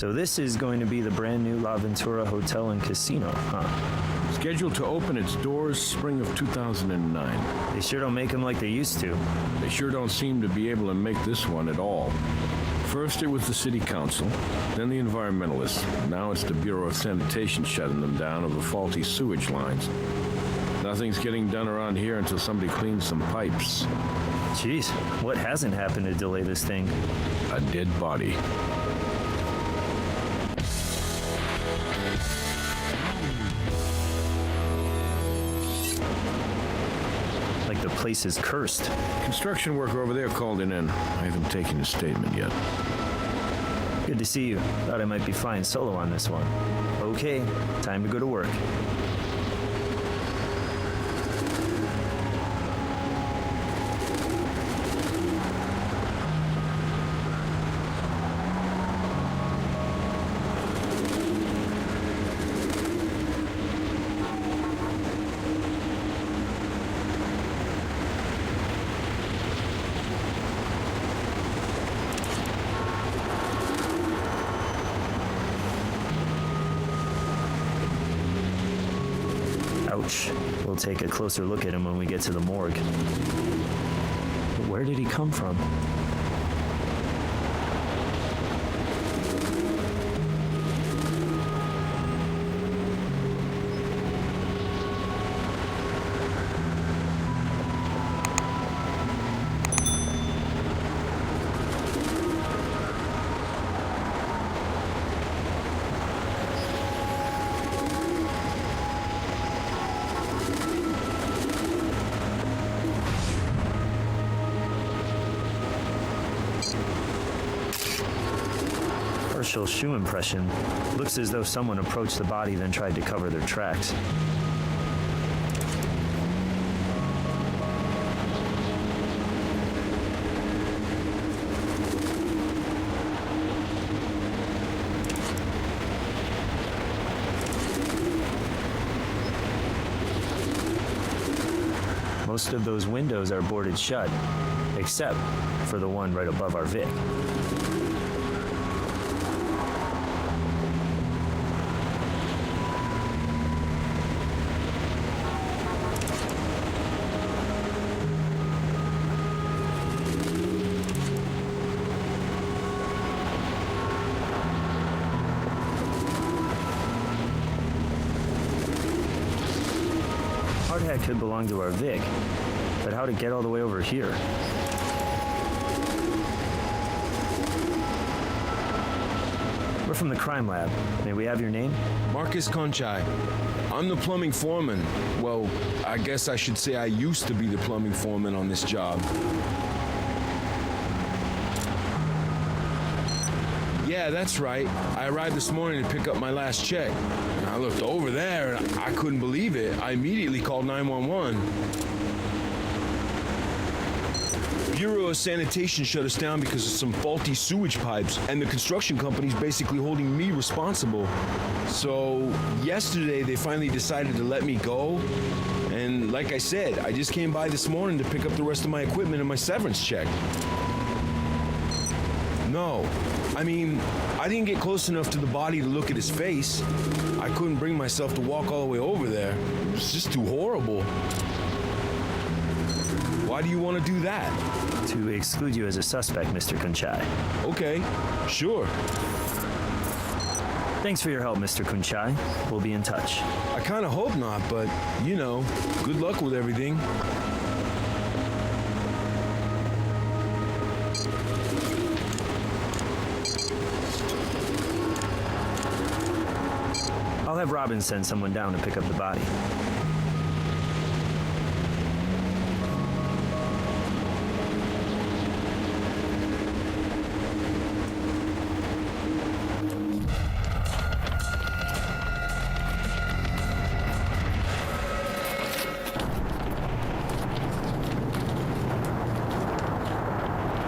So this is going to be the brand new La Ventura Hotel and Casino, huh? Scheduled to open its doors spring of 2009. They sure don't make them like they used to. They sure don't seem to be able to make this one at all. First it was the city council, then the environmentalists. Now it's the Bureau of Sanitation shutting them down over faulty sewage lines. Nothing's getting done around here until somebody cleans some pipes. Jeez, what hasn't happened to delay this thing? A dead body. Like the place is cursed. Construction worker over there called in. I haven't taken his statement yet. Good to see you. Thought I might be flying solo on this one. Okay, time to go to work. Ouch. We'll take a closer look at him when we get to the morgue. But where did he come from? Partial shoe impression. Looks as though someone approached the body then tried to cover their tracks. Most of those windows are boarded shut, except for the one right above our Vic. Hard hat could belong to our Vic, but how to get all the way over here? We're from the crime lab. May we have your name? Marcus Conchai. I'm the plumbing foreman. Well, I guess I should say I used to be the plumbing foreman on this job. Yeah, that's right. I arrived this morning to pick up my last check. And I looked over there and I couldn't believe it. I immediately called 911. Bureau of Sanitation shut us down because of some faulty sewage pipes, and the construction company's basically holding me responsible. So yesterday they finally decided to let me go. And like I said, I just came by this morning to pick up the rest of my equipment and my severance check. No. I mean, I didn't get close enough to the body to look at his face. I couldn't bring myself to walk all the way over there. It was just too horrible. Why do you want to do that? To exclude you as a suspect, Mr. Kunchai. Okay, sure. Thanks for your help, Mr. Kunchai. We'll be in touch. I kind of hope not, but, you know, good luck with everything. I'll have Robin send someone down to pick up the body.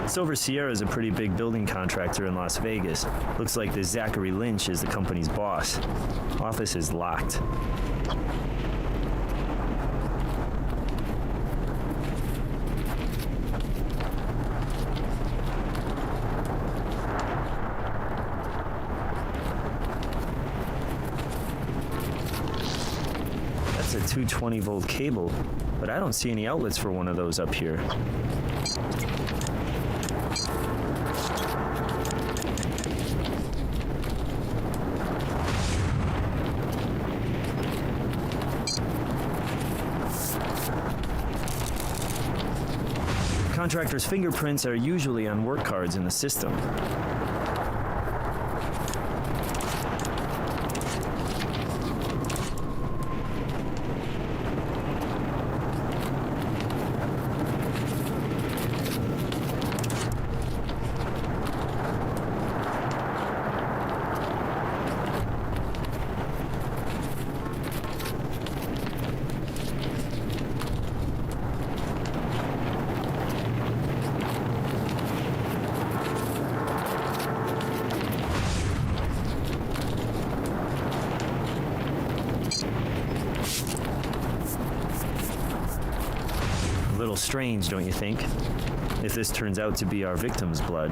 Silver Sierra is a pretty big building contractor in Las Vegas. Looks like the Zachary Lynch is the company's boss. Office is locked. 220-volt cable, but I don't see any outlets for one of those up here. Contractors' fingerprints are usually on work cards in the system. A little strange, don't you think? If this turns out to be our victim's blood,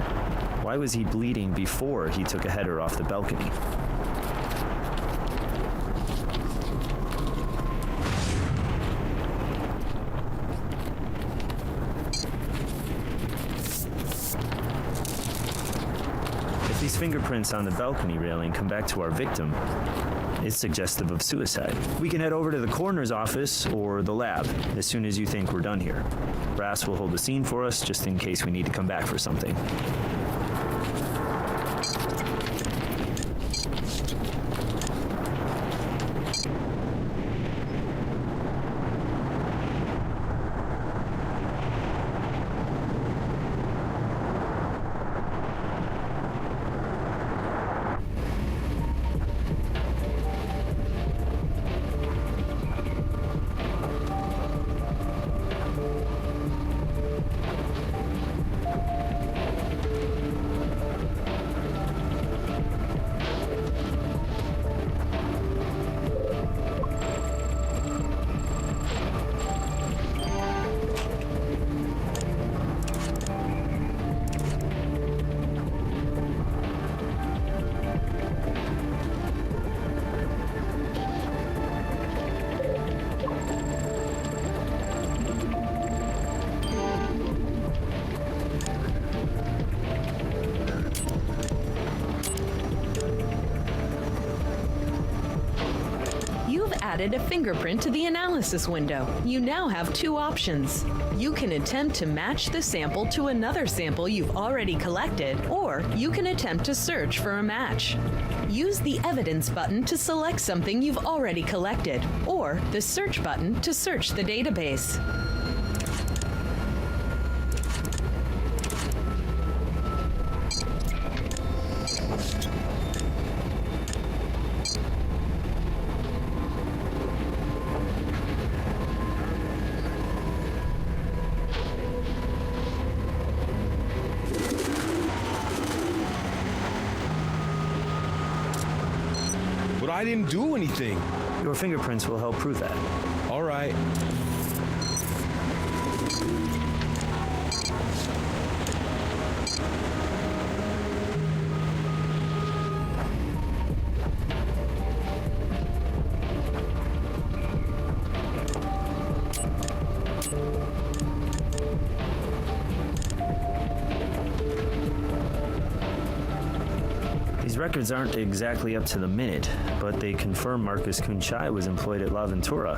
why was he bleeding before he took a header off the balcony? If these fingerprints on the balcony railing come back to our victim, it's suggestive of suicide. We can head over to the coroner's office or the lab as soon as you think we're done here. Brass will hold the scene for us just in case we need to come back for something. Added a fingerprint to the analysis window. You now have two options. You can attempt to match the sample to another sample you've already collected, or you can attempt to search for a match. Use the Evidence button to select something you've already collected, or the Search button to search the database. But I didn't do anything. Your fingerprints will help prove that. All right. These records aren't exactly up to the minute, but they confirm Marcus Kunchai was employed at La Ventura.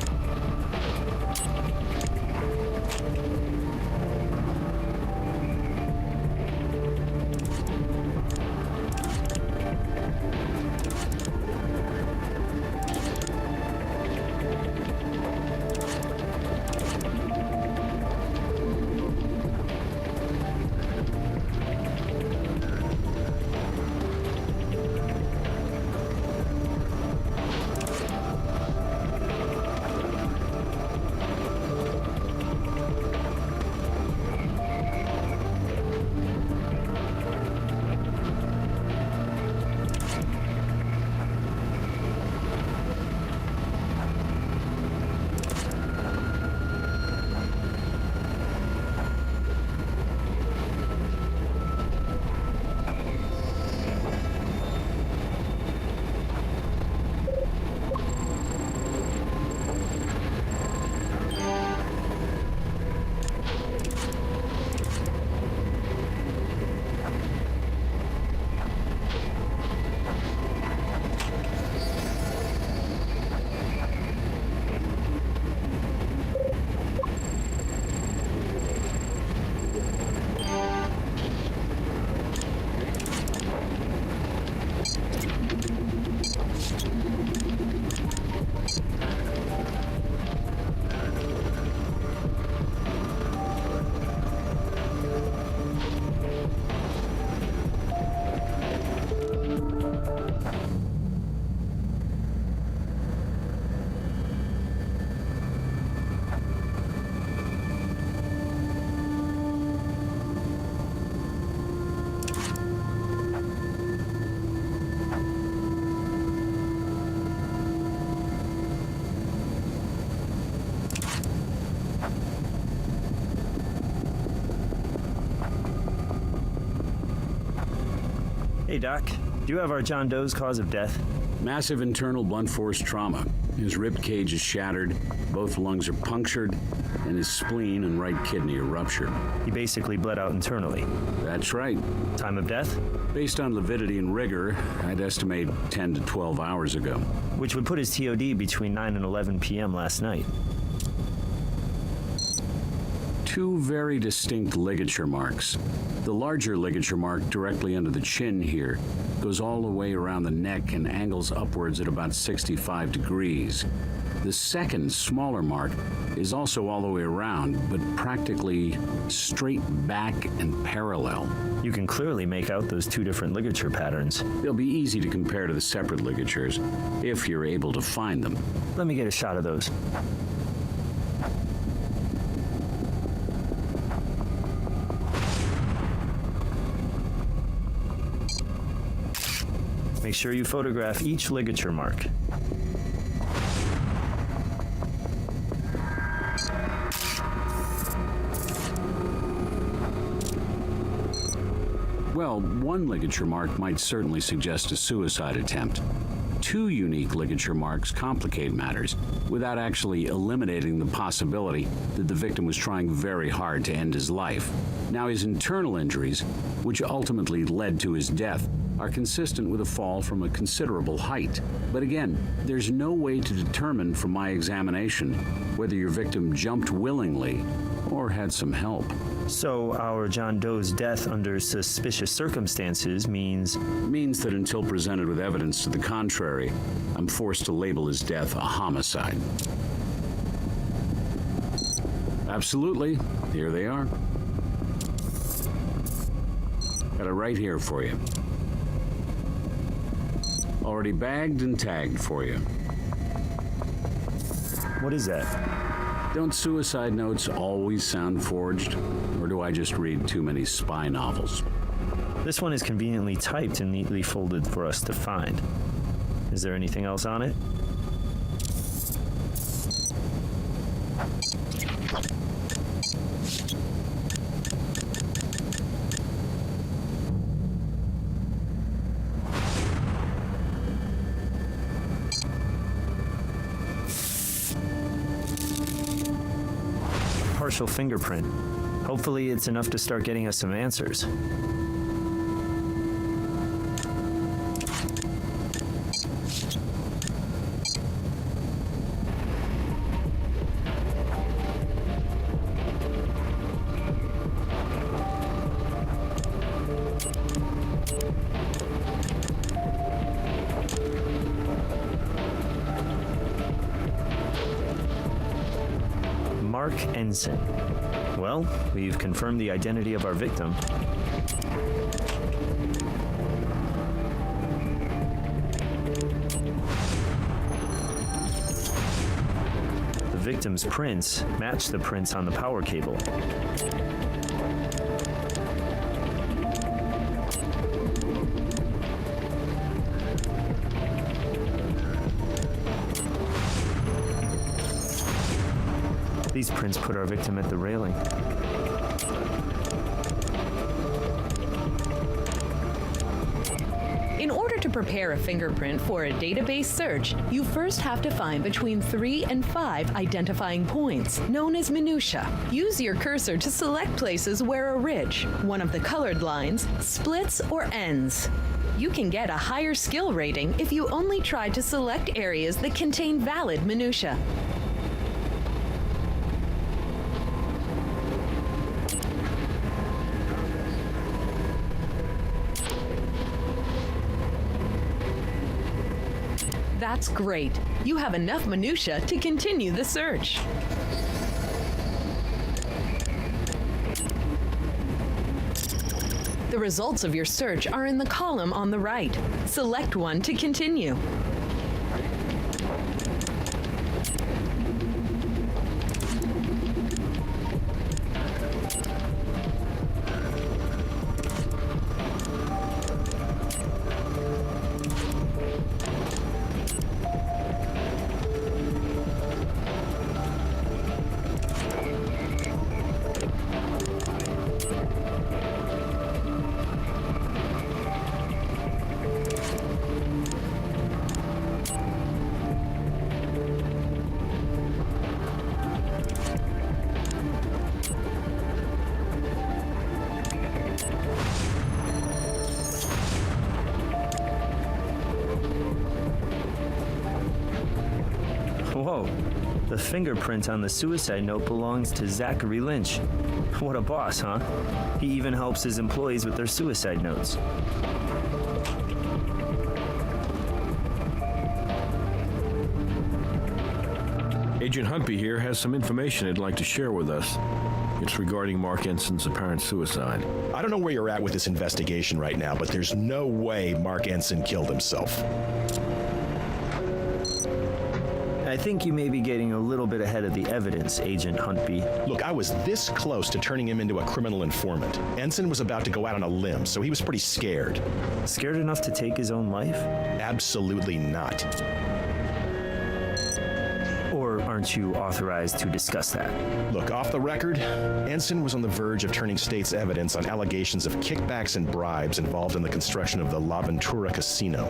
Hey, Doc. Do you have our John Doe's cause of death? Massive internal blunt force trauma. His rib cage is shattered, both lungs are punctured, and his spleen and right kidney are ruptured. He basically bled out internally. That's right. Time of death? Based on lividity and rigor, I'd estimate 10 to 12 hours ago. Which would put his TOD between 9 and 11 p.m. last night. Two very distinct ligature marks. The larger ligature mark directly under the chin here goes all the way around the neck and angles upwards at about 65 degrees. The second, smaller mark is also all the way around, but practically straight back and parallel. You can clearly make out those two different ligature patterns. They'll be easy to compare to the separate ligatures, if you're able to find them. Let me get a shot of those. Make sure you photograph each ligature mark. Well, one ligature mark might certainly suggest a suicide attempt. Two unique ligature marks complicate matters without actually eliminating the possibility that the victim was trying very hard to end his life. Now, his internal injuries, which ultimately led to his death, are consistent with a fall from a considerable height. But again, there's no way to determine from my examination whether your victim jumped willingly or had some help. So our John Doe's death under suspicious circumstances means That until presented with evidence to the contrary, I'm forced to label his death a homicide. Absolutely. Here they are. Got it right here for you. Already bagged and tagged for you. what is that? Don't suicide notes always sound forged? Or do I just read too many spy novels? This one is conveniently typed and neatly folded for us to find. Is there anything else on it? Partial fingerprint. Hopefully it's enough to start getting us some answers. Mark Ensign. Well, we've confirmed the identity of our victim. The victim's prints match the prints on the power cable. These prints put our victim at the railing. In order to prepare a fingerprint for a database search, you first have to find between 3 and 5 identifying points, known as minutia. Use your cursor to select places where a ridge, one of the colored lines, splits or ends. You can get a higher skill rating if you only try to select areas that contain valid minutia. That's great. You have enough minutia to continue the search. The results of your search are in the column on the right. Select one to continue. Oh, the fingerprint on the suicide note belongs to Zachary Lynch. What a boss, huh? He even helps his employees with their suicide notes. Agent Huntby here has some information he'd like to share with us. It's regarding Mark Enson's apparent suicide. I don't know where you're at with this investigation right now, but there's no way Mark Ensign killed himself. I think you may be getting a little bit ahead of the evidence, Agent Huntby. Look, I was this close to turning him into a criminal informant. Ensign was about to go out on a limb, so he was pretty scared. Scared enough to take his own life? Absolutely not. Or aren't you authorized to discuss that? Look, off the record, Ensign was on the verge of turning state's evidence on allegations of kickbacks and bribes involved in the construction of the La Ventura Casino.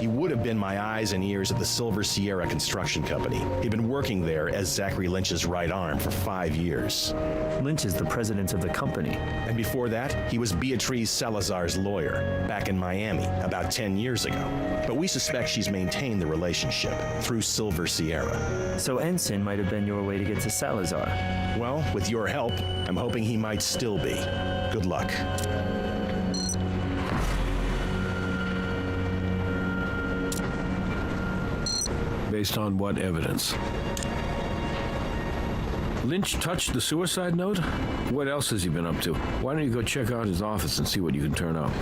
He would have been my eyes and ears at the Silver Sierra Construction Company. He'd been working there as Zachary Lynch's right arm for 5 years. Lynch is the president of the company. And before that, he was Beatriz Salazar's lawyer, back in Miami, about 10 years ago. But we suspect she's maintained the relationship through Silver Sierra. So Ensign might have been your way to get to Salazar. Well, with your help, I'm hoping he might still be. Good luck. Based on what evidence? Lynch touched the suicide note? What else has he been up to? Why don't you go check out his office and see what you can turn up?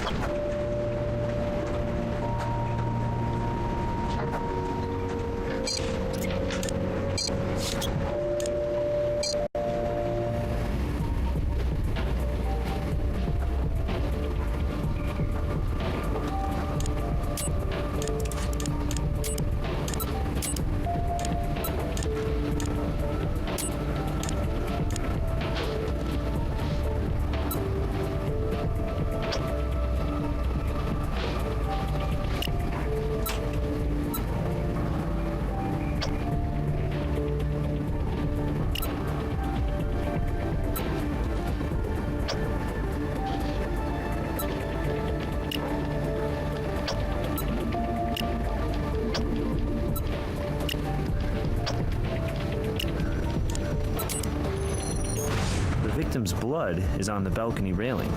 The victim's blood is on the balcony railing.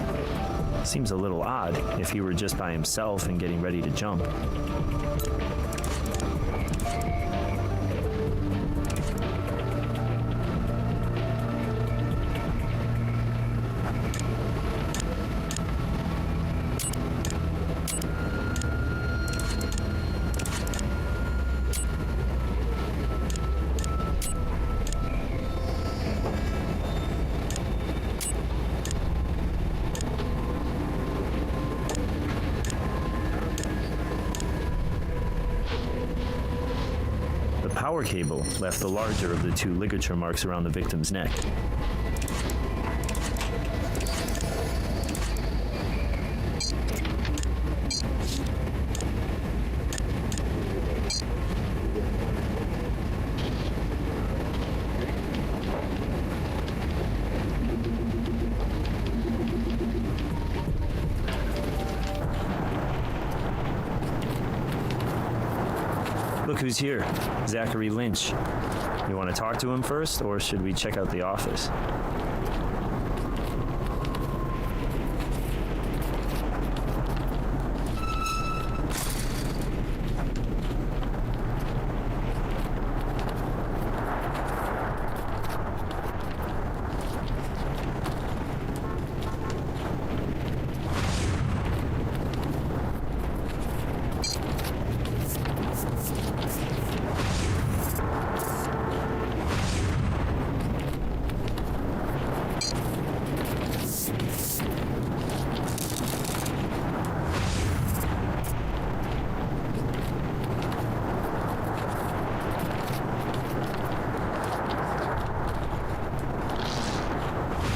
Seems a little odd if he were just by himself and getting ready to jump. The power cable left the larger of the two ligature marks around the victim's neck. Look who's here, Zachary Lynch. You want to talk to him first, or should we check out the office?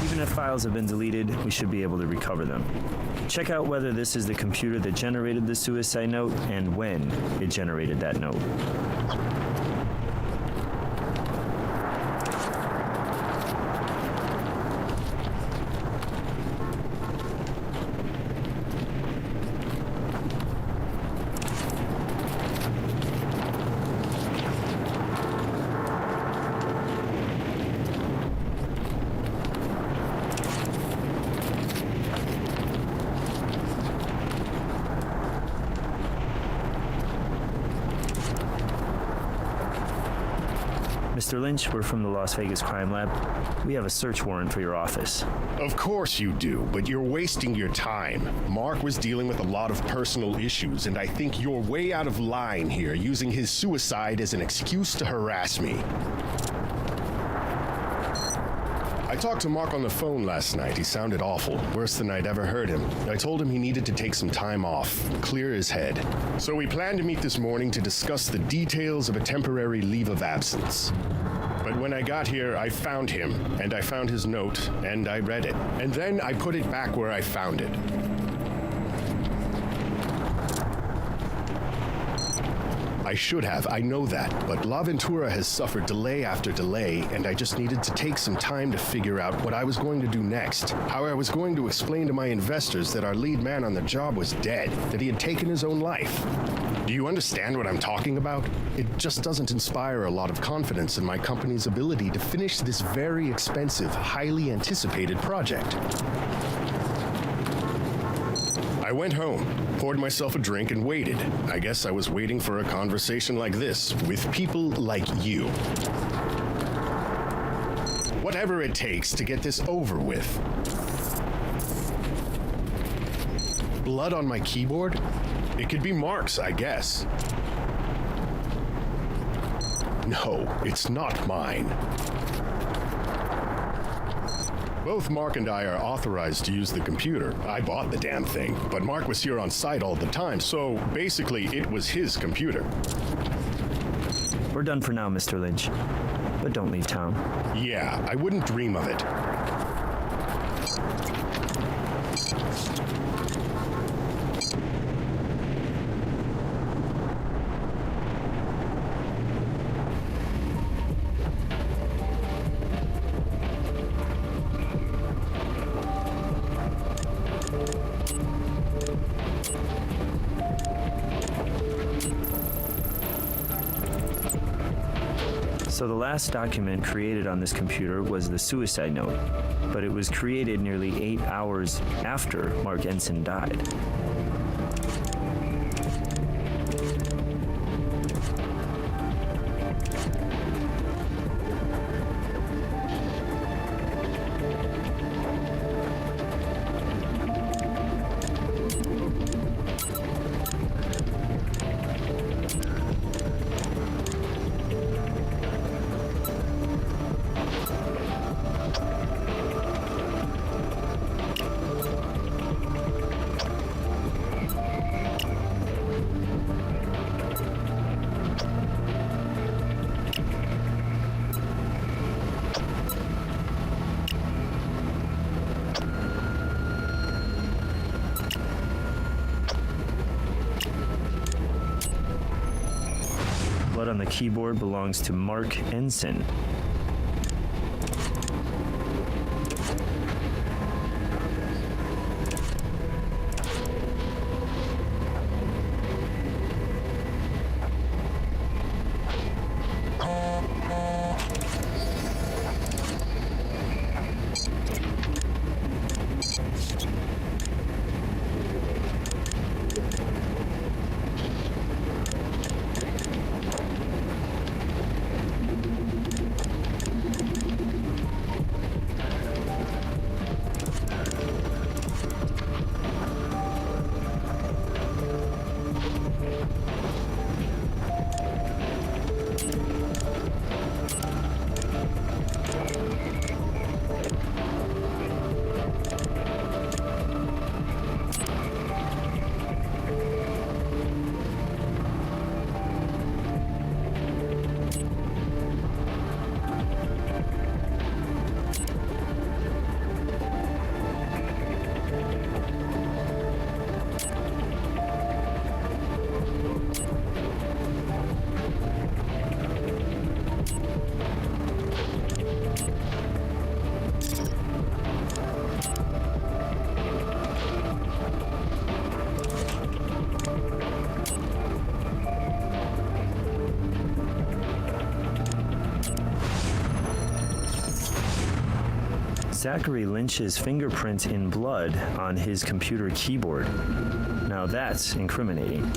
Even if files have been deleted, we should be able to recover them. Check out whether this is the computer that generated the suicide note and when it generated that note. Mr. Lynch, we're from the Las Vegas Crime Lab. We have a search warrant for your office. Of course you do, but you're wasting your time. Mark was dealing with a lot of personal issues, and I think you're way out of line here, using his suicide as an excuse to harass me. I talked to Mark on the phone last night. He sounded awful, worse than I'd ever heard him. I told him he needed to take some time off, clear his head. So we planned to meet this morning to discuss the details of a temporary leave of absence. But when I got here, I found him, and I found his note, and I read it. And then I put it back where I found it. I should have, I know that, but La Ventura has suffered delay after delay, and I just needed to take some time to figure out what I was going to do next. How I was going to explain to my investors that our lead man on the job was dead, that he had taken his own life. Do you understand what I'm talking about? It just doesn't inspire a lot of confidence in my company's ability to finish this very expensive, highly anticipated project. I went home, poured myself a drink, and waited. I guess I was waiting for a conversation like this with people like you. Whatever it takes to get this over with. Blood on my keyboard? It could be Mark's, I guess. No, it's not mine. Both Mark and I are authorized to use the computer. I bought the damn thing, but Mark was here on site all the time, so basically it was his computer. We're done for now, Mr. Lynch. But don't leave town. Yeah, I wouldn't dream of it. So the last document created on this computer was the suicide note, but it was created nearly 8 hours after Mark Ensign died. Blood on the keyboard belongs to Mark Ensign. Zachary Lynch's fingerprint in blood on his computer keyboard. Now that's incriminating.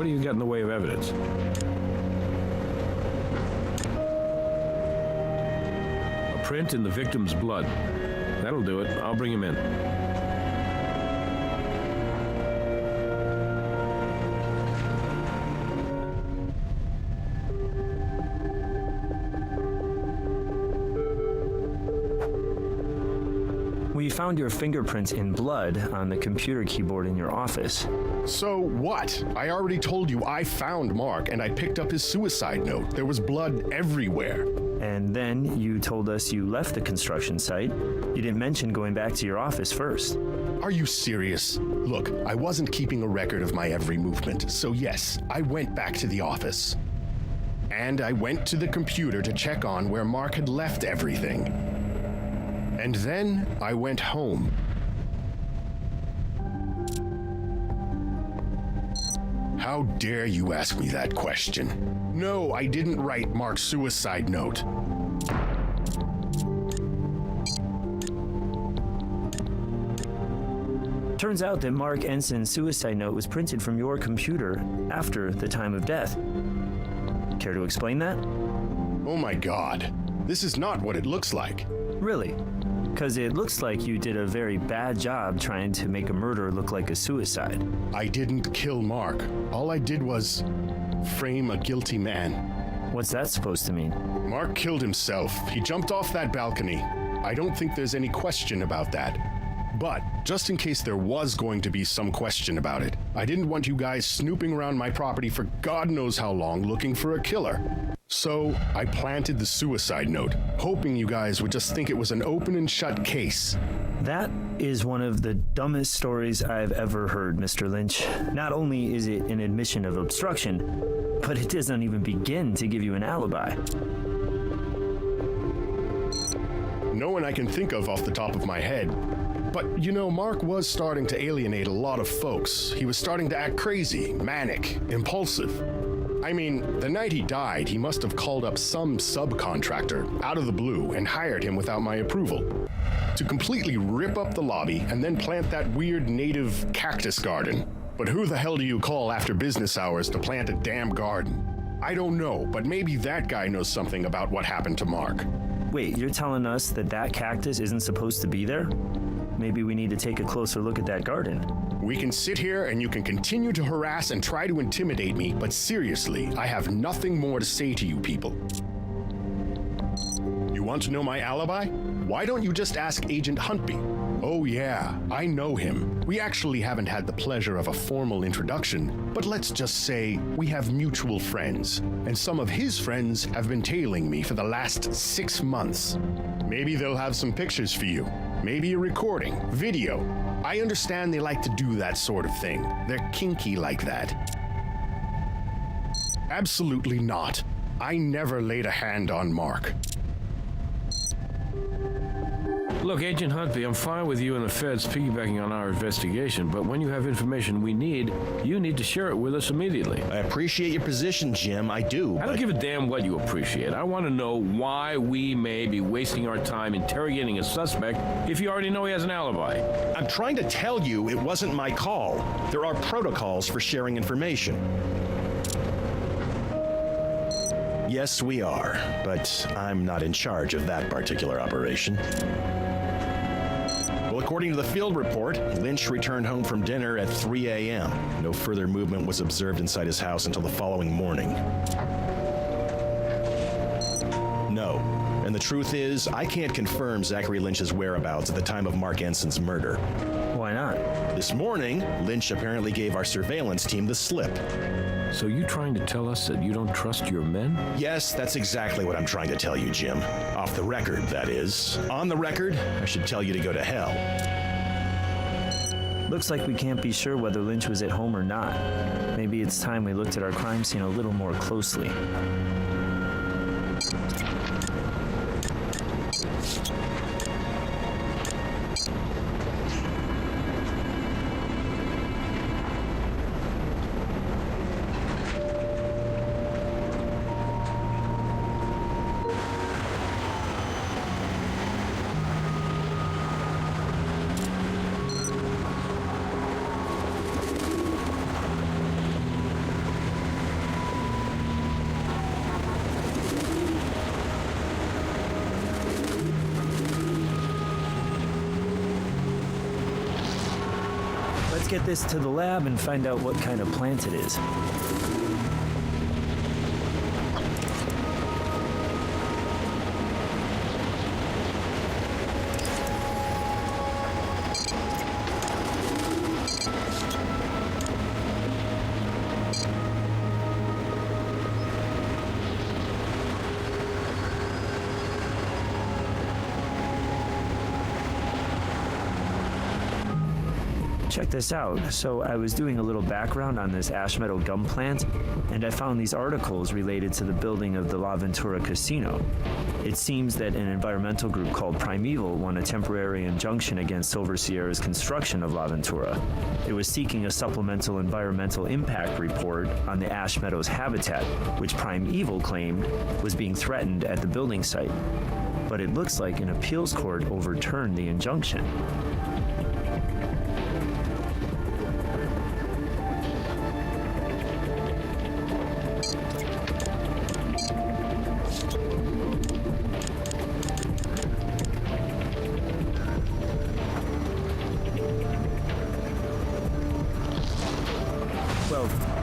do you got in the way of evidence? A print in the victim's blood. That'll do it. I'll bring him in. We found your fingerprints in blood on the computer keyboard in your office. So what? I already told you I found Mark and I picked up his suicide note. There was blood everywhere. And then you told us you left the construction site. You didn't mention going back to your office first. Are you serious? Look, I wasn't keeping a record of my every movement, so yes, I went back to the office. And I went to the computer to check on where Mark had left everything. And then I went home. How dare you ask me that question? No, I didn't write Mark's suicide note. Turns out that Mark Enson's suicide note was printed from your computer after the time of death. Care to explain that? Oh my God, this is not what it looks like. Really? Because it looks like you did a very bad job trying to make a murder look like a suicide. I didn't kill Mark. All I did was frame a guilty man. What's that supposed to mean? Mark killed himself. He jumped off that balcony. I don't think there's any question about that. But just in case there was going to be some question about it, I didn't want you guys snooping around my property for God knows how long looking for a killer. So I planted the suicide note, hoping you guys would just think it was an open and shut case. That is one of the dumbest stories I've ever heard, Mr. Lynch. Not only is it an admission of obstruction, but it doesn't even begin to give you an alibi. No one I can think of off the top of my head. But, you know, Mark was starting to alienate a lot of folks. He was starting to act crazy, manic, impulsive. I mean, the night he died, he must have called up some subcontractor out of the blue and hired him without my approval to completely rip up the lobby and then plant that weird native cactus garden. But who the hell do you call after business hours to plant a damn garden? I don't know, but maybe that guy knows something about what happened to Mark. Wait, you're telling us that that cactus isn't supposed to be there? Maybe we need to take a closer look at that garden. We can sit here and you can continue to harass and try to intimidate me, but seriously, I have nothing more to say to you people. You want to know my alibi? Why don't you just ask Agent Huntby? Oh yeah, I know him. We actually haven't had the pleasure of a formal introduction, but let's just say we have mutual friends, and some of his friends have been tailing me for the last 6 months. Maybe they'll have some pictures for you. Maybe a recording, video. I understand they like to do that sort of thing. They're kinky like that. Absolutely not. I never laid a hand on Mark. Look, Agent Huntby, I'm fine with you and the feds piggybacking on our investigation, but when you have information we need, you need to share it with us immediately. I appreciate your position, Jim. I do. I don't give a damn what you appreciate. I want to know why we may be wasting our time interrogating a suspect if you already know he has an alibi. I'm trying to tell you it wasn't my call. There are protocols for sharing information. Yes, we are, but I'm not in charge of that particular operation. Well, according to the field report, Lynch returned home from dinner at 3 a.m. No further movement was observed inside his house until the following morning. No. And the truth is, I can't confirm Zachary Lynch's whereabouts at the time of Mark Enson's murder. Why not? This morning, Lynch apparently gave our surveillance team the slip. So you trying to tell us that you don't trust your men? Yes, that's exactly what I'm trying to tell you, Jim. Off the record, that is. On the record, I should tell you to go to hell. Looks like we can't be sure whether Lynch was at home or not. Maybe it's time we looked at our crime scene a little more closely. Let's get this to the lab and find out what kind of plant it is. Check this out. So I was doing a little background on this ash meadow gum plant, and I found these articles related to the building of the La Ventura Casino. It seems that an environmental group called Primeval won a temporary injunction against Silver Sierra's construction of La Ventura. It was seeking a supplemental environmental impact report on the ash meadows habitat, which Primeval claimed was being threatened at the building site. But it looks like an appeals court overturned the injunction.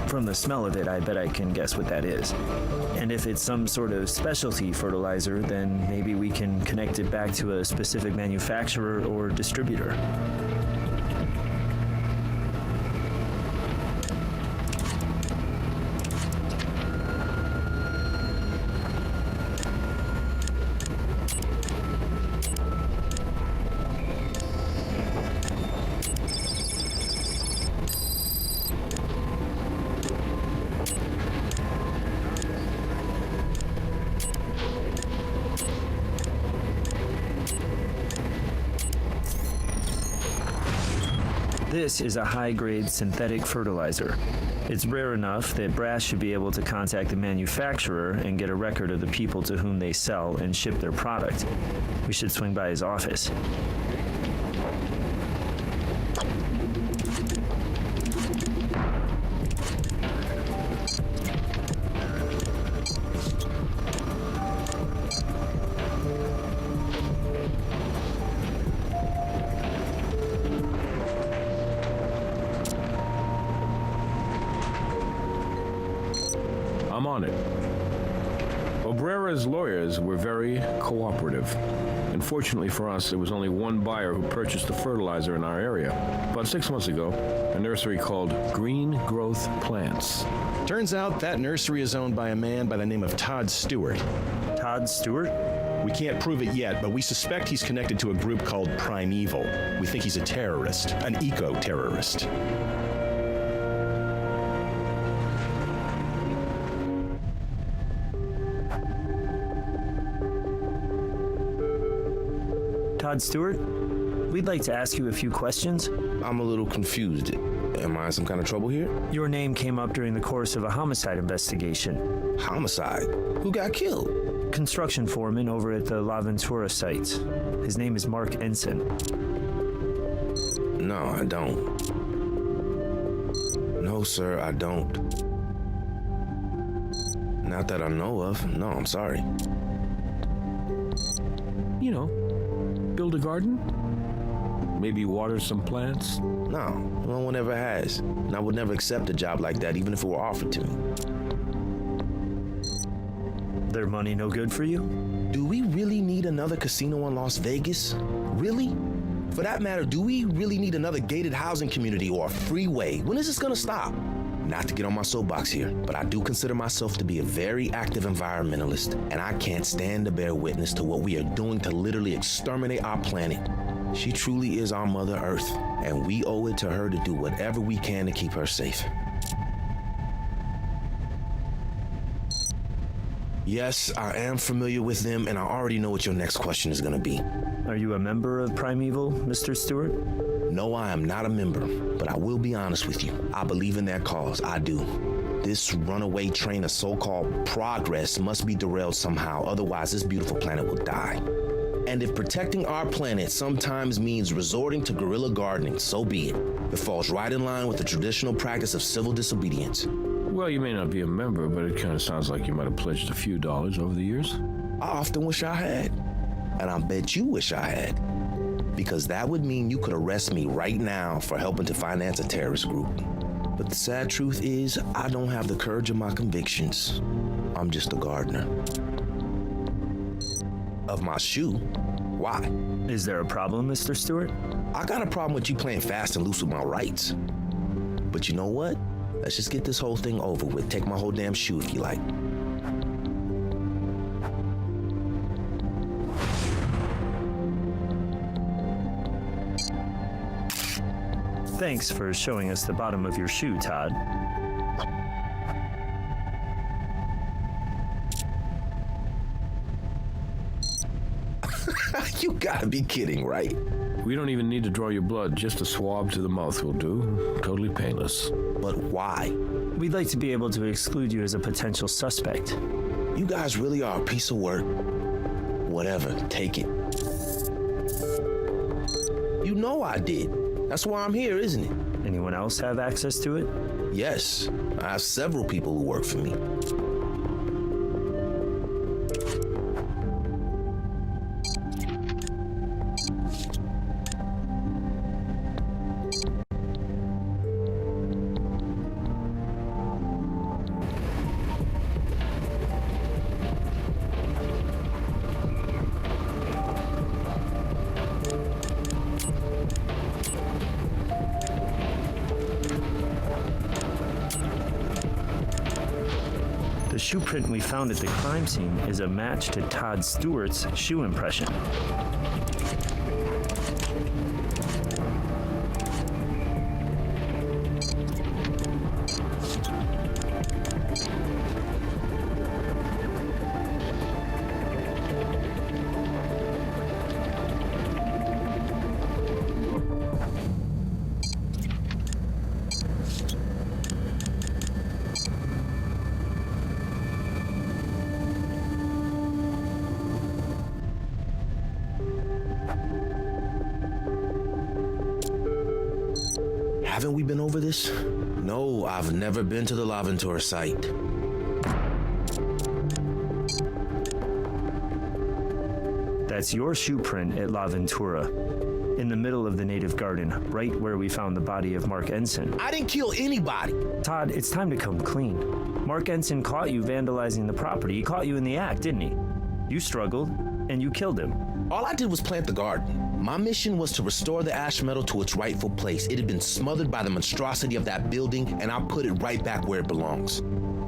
From the smell of it, I bet I can guess what that is. And if it's some sort of specialty fertilizer, then maybe we can connect it back to a specific manufacturer or distributor. This is a high-grade synthetic fertilizer. It's rare enough that Brass should be able to contact the manufacturer and get a record of the people to whom they sell and ship their product. We should swing by his office. I'm on it. Obrera's lawyers were very cooperative. Unfortunately for us, there was only one buyer who purchased the fertilizer in our area. About 6 months ago, a nursery called Green Growth Plants. Turns out that nursery is owned by a man by the name of Todd Stewart. Todd Stewart? We can't prove it yet, but we suspect he's connected to a group called Primeval. We think he's a terrorist, an eco-terrorist. Todd Stewart, we'd like to ask you a few questions. I'm a little confused. Am I in some kind of trouble here? Your name came up during the course of a homicide investigation. Homicide? Who got killed? Construction foreman over at the La Ventura site. His name is Mark Ensign. No, I don't. No, sir, I don't. Not that I know of. No, I'm sorry. You know, build a garden? Maybe water some plants? No, no one ever has. And I would never accept a job like that, even if it were offered to me. Their money no good for you? Do we really need another casino in Las Vegas? Really? For that matter, do we really need another gated housing community or a freeway? When is this gonna stop? Not to get on my soapbox here, but I do consider myself to be a very active environmentalist, and I can't stand to bear witness to what we are doing to literally exterminate our planet. She truly is our Mother Earth, and we owe it to her to do whatever we can to keep her safe. Yes, I am familiar with them, and I already know what your next question is going to be. Are you a member of Primeval, Mr. Stewart? No, I am not a member, but I will be honest with you. I believe in their cause, I do. This runaway train of so-called progress must be derailed somehow, otherwise this beautiful planet will die. And if protecting our planet sometimes means resorting to guerrilla gardening, so be it. It falls right in line with the traditional practice of civil disobedience. Well, you may not be a member, but it kind of sounds like you might have pledged a few dollars over the years. I often wish I had, and I bet you wish I had. because that would mean you could arrest me right now for helping to finance a terrorist group. But the sad truth is, I don't have the courage of my convictions. I'm just a gardener. Of my shoe? Why? Is there a problem, Mr. Stewart? I got a problem with you playing fast and loose with my rights. But you know what? Let's just get this whole thing over with. Take my whole damn shoe if you like. Thanks for showing us the bottom of your shoe, Todd. You gotta be kidding, right? We don't even need to draw your blood. Just a swab to the mouth will do. Totally painless. But why? We'd like to be able to exclude you as a potential suspect. You guys really are a piece of work. Whatever, take it. You know I did. That's why I'm here, isn't it? Anyone else have access to it? Yes, I have several people who work for me. The shoe print we found at the crime scene is a match to Todd Stewart's shoe impression. Haven't we been over this? No, I've never been to the Laventura site. That's your shoe print at La Ventura, in the middle of the native garden, right where we found the body of Mark Ensign. I didn't kill anybody. Todd, it's time to come clean. Mark Ensign caught you vandalizing the property. He caught you in the act, didn't he? You struggled, and you killed him. All I did was plant the garden. My mission was to restore the ash metal to its rightful place. It had been smothered by the monstrosity of that building, and I put it right back where it belongs.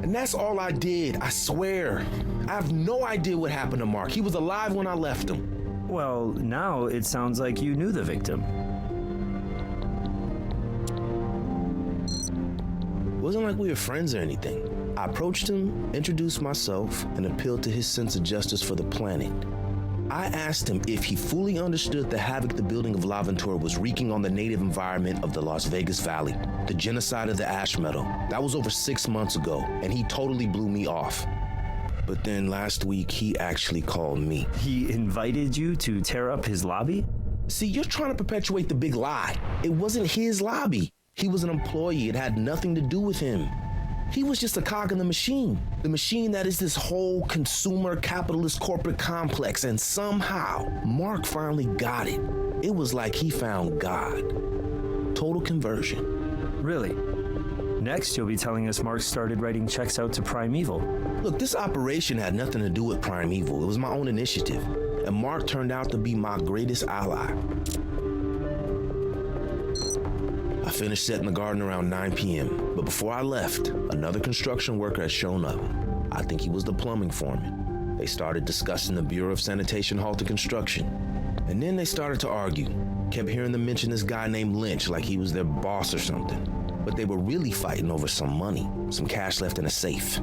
And that's all I did, I swear. I have no idea what happened to Mark. He was alive when I left him. Well, now it sounds like you knew the victim. Wasn't like we were friends or anything. I approached him, introduced myself, and appealed to his sense of justice for the planet. I asked him if he fully understood the havoc the building of La Ventura was wreaking on the native environment of the Las Vegas Valley, the genocide of the ash metal. That was over 6 months ago, and he totally blew me off. But then last week, he actually called me. He invited you to tear up his lobby? See, you're trying to perpetuate the big lie. It wasn't his lobby. He was an employee. It had nothing to do with him. He was just a cog in the machine that is this whole consumer capitalist corporate complex, and somehow Mark finally got it. It was like he found God. Total conversion. Really? Next, you'll be telling us Mark started writing checks out to Primeval. Look, this operation had nothing to do with Primeval. It was my own initiative, and Mark turned out to be my greatest ally. I finished setting the garden around 9 p.m., but before I left, another construction worker had shown up. I think he was the plumbing foreman. They started discussing the Bureau of Sanitation halted construction, and then they started to argue. Kept hearing them mention this guy named Lynch like he was their boss or something, but they were really fighting over some money, some cash left in a safe.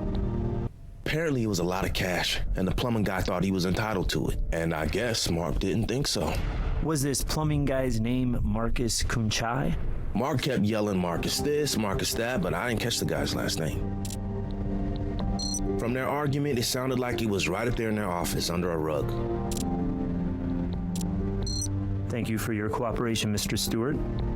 Apparently it was a lot of cash, and the plumbing guy thought he was entitled to it, and I guess Mark didn't think so. Was this plumbing guy's name Marcus Kunchai? Mark kept yelling Marcus this, Marcus that, but I didn't catch the guy's last name. From their argument, it sounded like he was right up there in their office under a rug. Thank you for your cooperation, Mr. Stewart,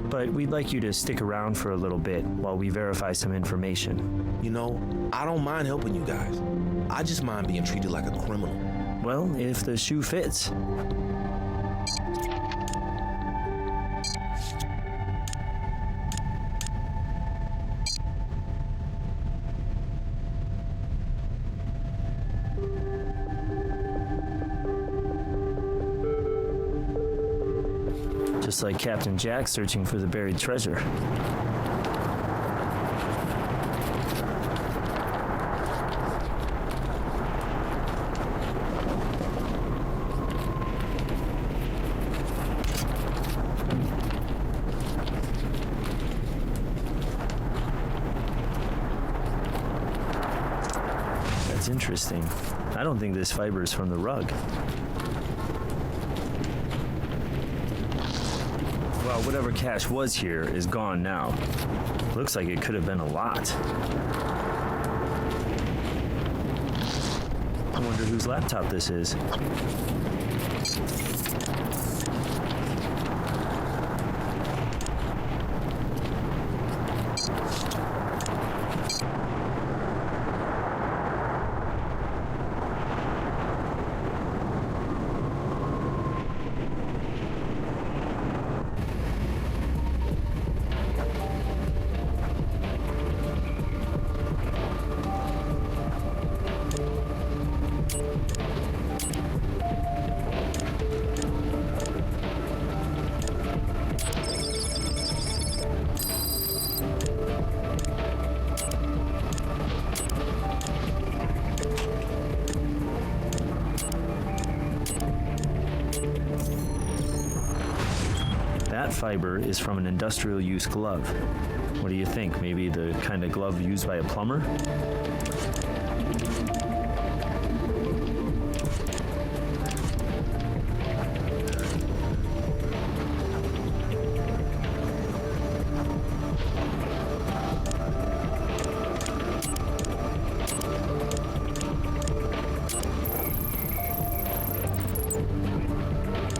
but we'd like you to stick around for a little bit while we verify some information. You know, I don't mind helping you guys. I just mind being treated like a criminal. Well, if the shoe fits. Almost like Captain Jack searching for the buried treasure. That's interesting. I don't think this fiber is from the rug. Well, whatever cash was here is gone now. Looks like it could have been a lot. I wonder whose laptop this is. That fiber is from an industrial use glove. What do you think? Maybe the kind of glove used by a plumber?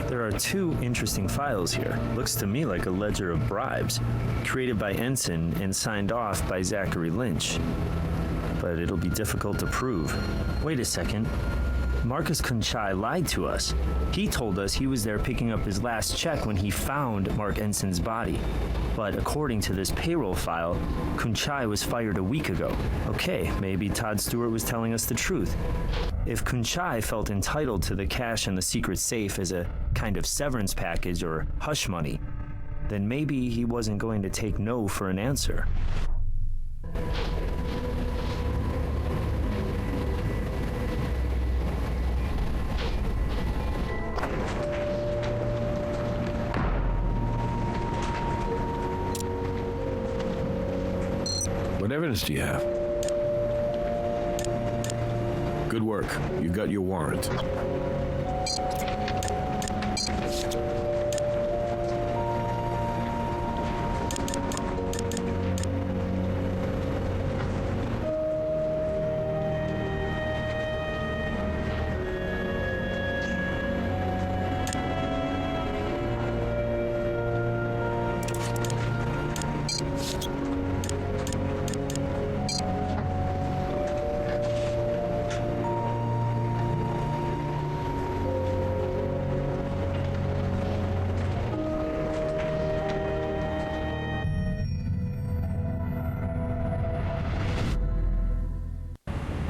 There are two interesting files here. Looks to me like a ledger of bribes, created by Ensign and signed off by Zachary Lynch. But it'll be difficult to prove. Wait a second. Marcus Kunchai lied to us. He told us he was there picking up his last check when he found Mark Ensign's body. But according to this payroll file, Kunchai was fired a week ago. Okay, maybe Todd Stewart was telling us the truth. If Kunchai felt entitled to the cash in the secret safe as a kind of severance package or hush money, then maybe he wasn't going to take no for an answer. What evidence do you have? Good work. You got your warrant.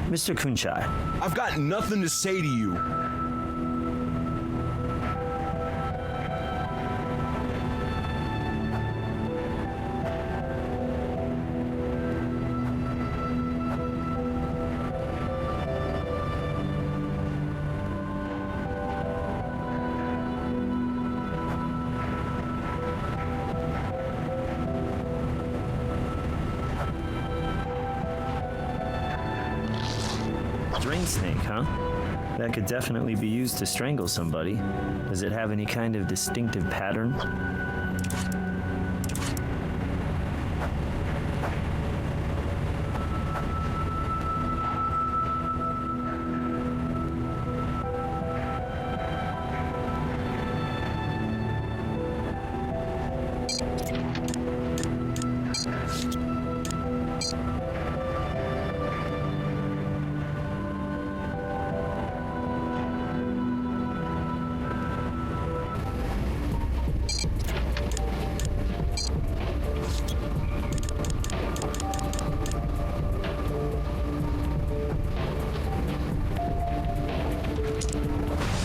Mr. Kunchai, I've got nothing to say to you. Drain snake, huh? That could definitely be used to strangle somebody. Does it have any kind of distinctive pattern?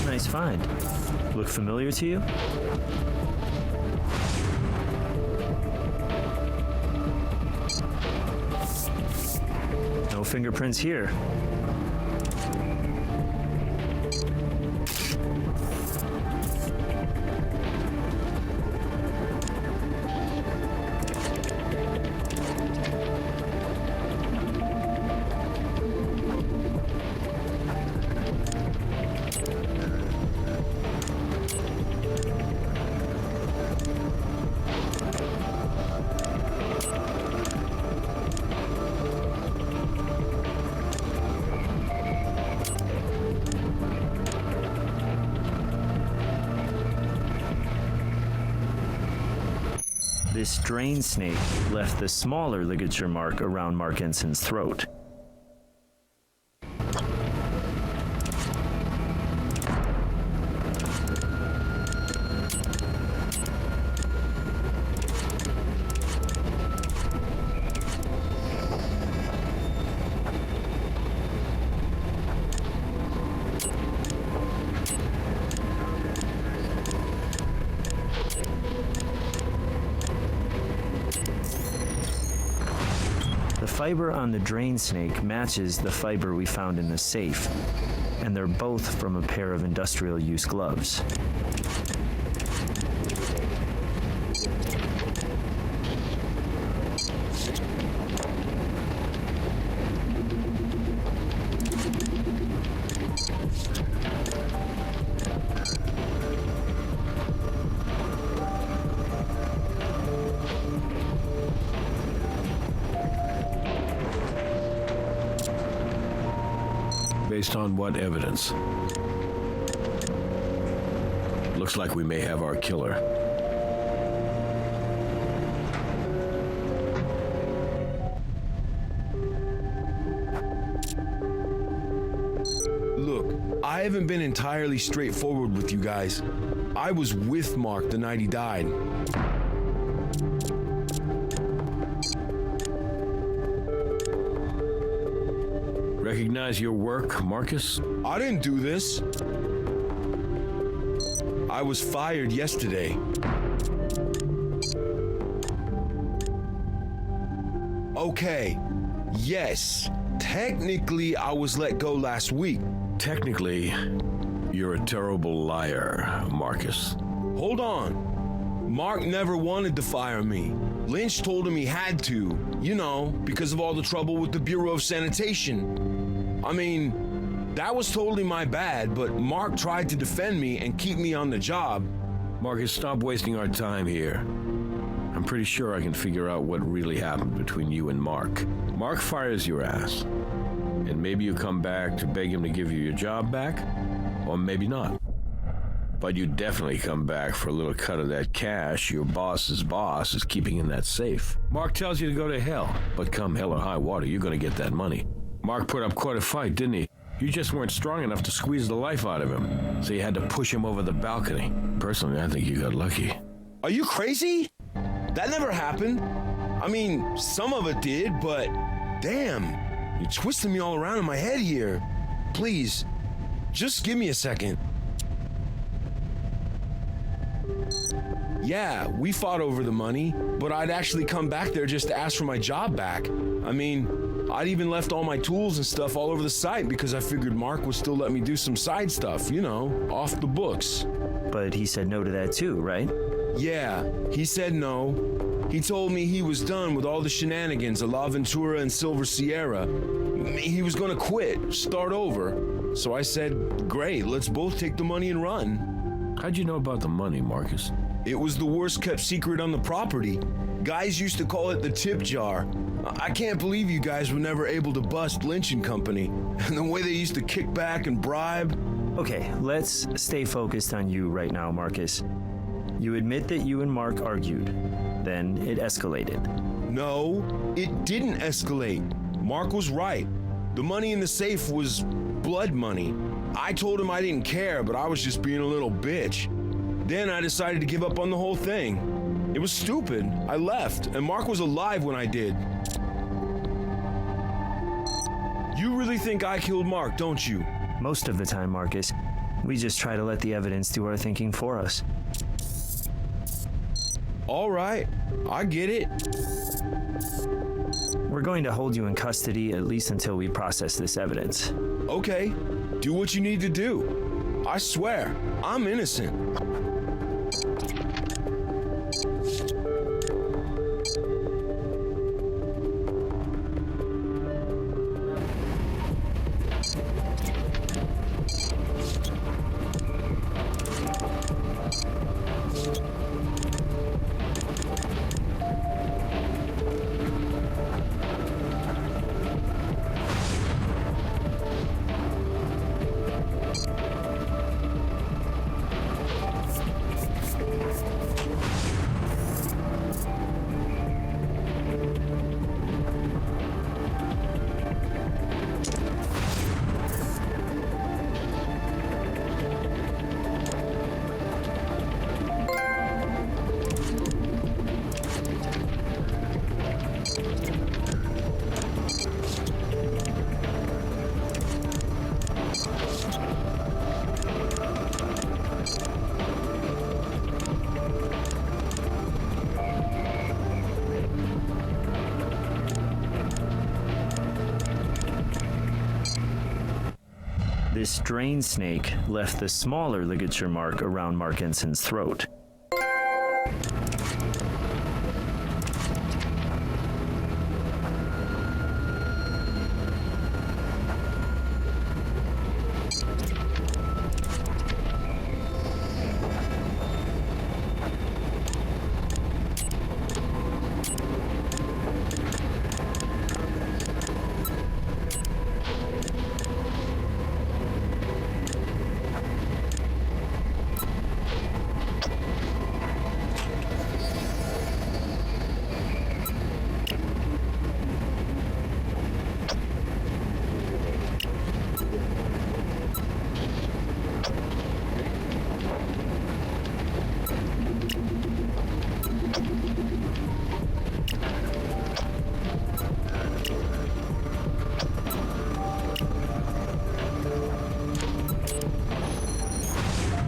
Nice find. Look familiar to you? fingerprints here. This drain snake left the smaller ligature mark around Mark Ensign's throat. The fiber on the drain snake matches the fiber we found in the safe, and they're both from a pair of industrial use gloves. Based on what evidence? Looks like we may have our killer. Look, I haven't been entirely straightforward with you guys. I was with Mark the night he died. Recognize your work, Marcus? I didn't do this. I was fired yesterday. Okay, yes, technically I was let go last week. Technically, you're a terrible liar, Marcus. Hold on. Mark never wanted to fire me. Lynch told him he had to, you know, because of all the trouble with the Bureau of Sanitation. I mean, that was totally my bad, but Mark tried to defend me and keep me on the job. Marcus, stop wasting our time here. I'm pretty sure I can figure out what really happened between you and Mark. Mark fires your ass, and maybe you come back to beg him to give you your job back, or maybe not. But you definitely come back for a little cut of that cash your boss's boss is keeping in that safe. Mark tells you to go to hell, but come hell or high water, you're gonna get that money. Mark put up quite a fight, didn't he? You just weren't strong enough to squeeze the life out of him, so you had to push him over the balcony. Personally, I think you got lucky. Are you crazy? That never happened. I mean, some of it did, but damn, you're twisting me all around in my head here. Please, just give me a second. Yeah, we fought over the money, but I'd actually come back there just to ask for my job back. I mean, I'd even left all my tools and stuff all over the site because I figured Mark would still let me do some side stuff, you know, off the books. But he said no to that too, right? Yeah, he said no. He told me he was done with all the shenanigans of La Ventura and Silver Sierra. He was gonna quit, start over. So I said, great, let's both take the money and run. How'd you know about the money, Marcus? It was the worst kept secret on the property. Guys used to call it the tip jar. I can't believe you guys were never able to bust Lynch and Company. And the way they used to kick back and bribe. Okay, let's stay focused on you right now, Marcus. You admit that you and Mark argued. Then it escalated. No, it didn't escalate. Mark was right. The money in the safe was blood money. I told him I didn't care, but I was just being a little bitch. Then I decided to give up on the whole thing. It was stupid. I left, and Mark was alive when I did. You really think I killed Mark, don't you? Most of the time, Marcus. We just try to let the evidence do our thinking for us. All right, I get it. We're going to hold you in custody at least until we process this evidence. Okay, do what you need to do. I swear, I'm innocent. This drain snake left the smaller ligature mark around Mark Ensign's throat.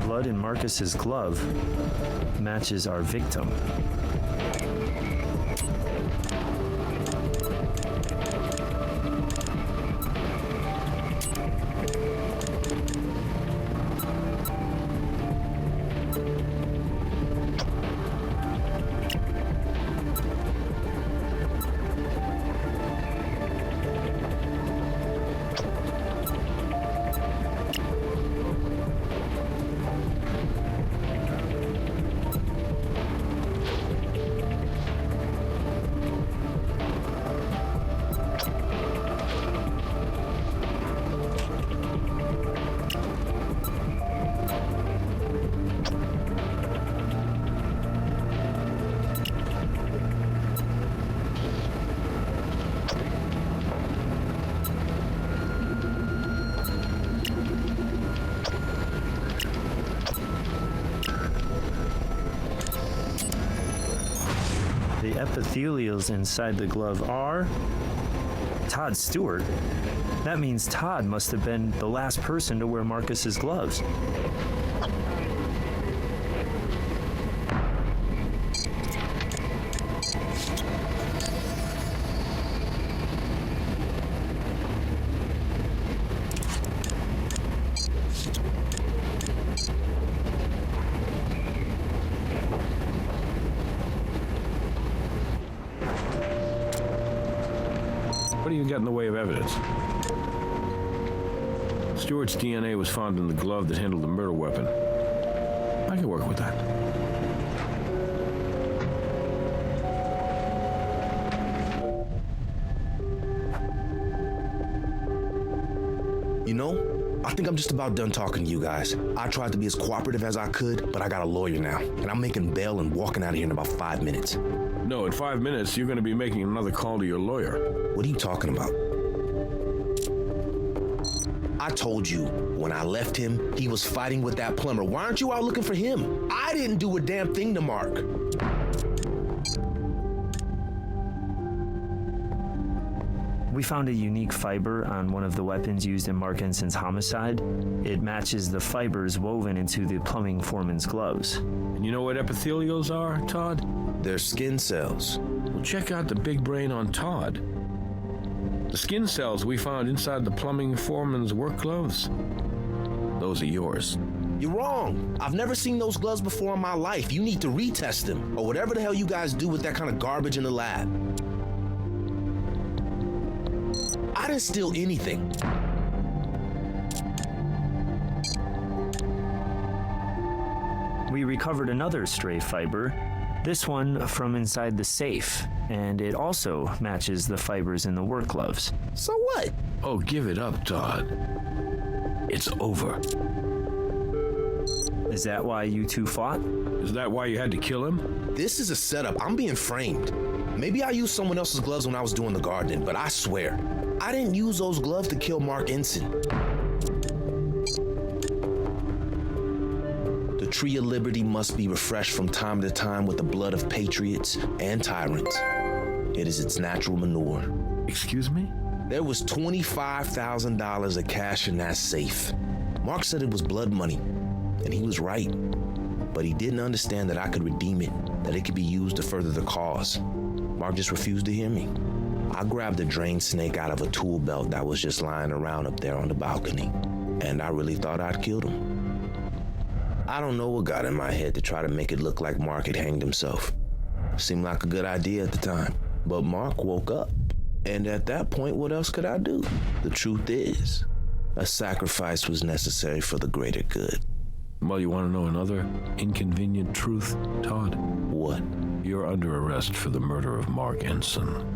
Blood in Marcus's glove matches our victim. The epithelials inside the glove are Todd Stewart. That means Todd must have been the last person to wear Marcus's gloves. What do you got in the way of evidence? Stewart's DNA was found in the glove that handled the murder weapon. I can work with that. You know, I think I'm just about done talking to you guys. I tried to be as cooperative as I could, but I got a lawyer now, and I'm making bail and walking out of here in about 5 minutes. No, in 5 minutes, you're going to be making another call to your lawyer. What are you talking about? I told you, when I left him, he was fighting with that plumber. Why aren't you out looking for him? I didn't do a damn thing to Mark. We found a unique fiber on one of the weapons used in Mark Enson's homicide. It matches the fibers woven into the plumbing foreman's gloves. And you know what epithelials are, Todd? They're skin cells. Well, check out the big brain on Todd. The skin cells we found inside the plumbing foreman's work gloves, those are yours. You're wrong. I've never seen those gloves before in my life. You need to retest them, or whatever the hell you guys do with that kind of garbage in the lab. I didn't steal anything. We recovered another stray fiber, this one from inside the safe, and it also matches the fibers in the work gloves. So what? Oh, give it up, Todd. It's over. Is that why you two fought? Is that why you had to kill him? This is a setup. I'm being framed. Maybe I used someone else's gloves when I was doing the gardening, but I swear, I didn't use those gloves to kill Mark Ensign. The Tree of Liberty must be refreshed from time to time with the blood of patriots and tyrants. It is its natural manure. Excuse me? There was $25,000 of cash in that safe. Mark said it was blood money, and he was right. But he didn't understand that I could redeem it, that it could be used to further the cause. Mark just refused to hear me. I grabbed a drain snake out of a tool belt that was just lying around up there on the balcony, and I really thought I'd killed him. I don't know what got in my head to try to make it look like Mark had hanged himself. Seemed like a good idea at the time, but Mark woke up. And at that point, what else could I do? The truth is, a sacrifice was necessary for the greater good. Well, you want to know another inconvenient truth, Todd? What? You're under arrest for the murder of Mark Ensign.